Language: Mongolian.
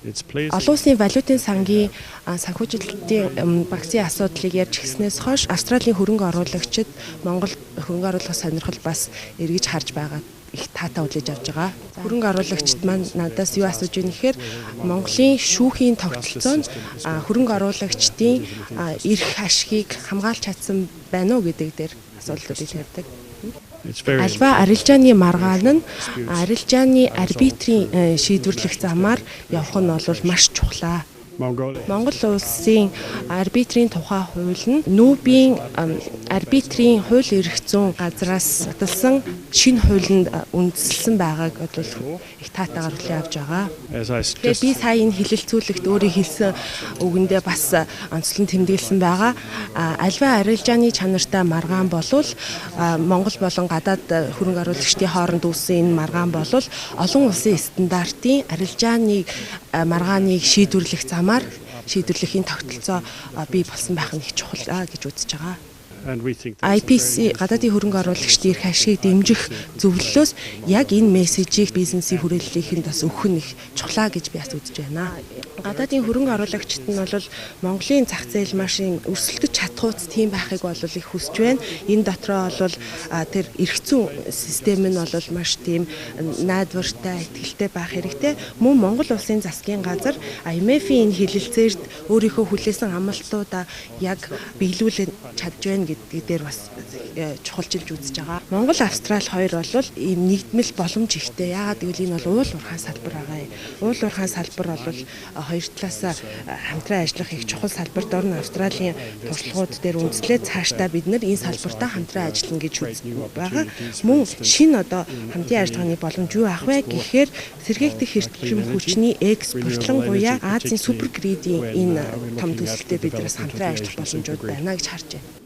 Олон улсын валютын сангийн санхүүжилтийн багцын асуудлыг ярьж гиснээс хойш Австралийн хөрөнгө оруулагчид Монгол хөрөнгө оруулах сонирхол бас эргэж харж байгаа их таатай хүлээж авч байгаа. Хөрөнгө оруулагчид маань надаас юу асууж байна гэхээр Монголын шүүхийн тогтолцоонд хөрөнгө оруулагчдын эрх ашгийг хамгаалж чадсан байна уу гэдэг дээр асуултуудыг тавьдаг. Альва арилжааны маргаан нь арилжааны арбитрийн шийдвэрлэх замаар явах нь бол маш чухлаа. Монгол улсын арбитрийн тухай хууль нь нүүбийн арбитрийн хууль эрх зүйн газраас баталсан шинэ хуулинд үндэслэн байгааг бол их таатайгаар хүлээн авч байгаа. Тэгээ би сая энэ хэлэлцүүлэгт өөрийн хэлсэн үгэндээ бас онцлон тэмдэглэсэн байгаа. Альва арилжааны чанартай маргаан болвол Монгол болон гадаад хөрөнгө оруулагчдын хооронд үүссэн энэ маргаан болвол олон улсын стандартын арилжааны маргааныг шийдвэрлэх замаар шийдвэрлэхийн тогтолцоо бий болсон байх нь их чухал гэж үзэж байгаа. IPC гадаадын хөрөнгө оруулагчдын эрх ашгийг дэмжих зөвлөлөөс яг энэ мессежийг бизнесийн хүрээллийнхэнд бас өгөх нь их чухлаа гэж би бас үзэж байна. Гадаадын хөрөнгө оруулагчид нь бол Монголын зах зээл маш өрсөлдөж чадхууц тийм байхыг бол их хүсэж байна. Энэ дотроо бол тэр эрх зүйн систем нь бол маш тийм найдвартай, итгэлтэй байх хэрэгтэй. Мөн Монгол улсын засгийн газар IMF-ийн энэ хэлэлцээрд өөрийнхөө хүлээсэн амлалтуудаа яг биелүүлж чадж байна гэдэг дээр бас чухалчилж үзэж байгаа. Монгол Австрали хоёр бол ийм нэгдмэл боломж ихтэй. Яагаад гэвэл энэ бол уул уурхайн салбар байгаа юм. Уул уурхайн салбар бол хоёр талаас хамтран ажиллах их чухал салбарт орно. Австралийн туршлагууд дээр үндэслээд цаашдаа бид нар энэ салбартаа хамтран ажиллана гэж үздэг байгаа. Мөн шинэ одоо хамтын ажиллагааны боломж юу ах вэ гэхээр сэргээгдэх эрчим хүчний экспортлонгуяа Азийн супер гридийн энэ том төсөлтөд бид нараас хамтран ажиллах боломжууд байна гэж харж байна.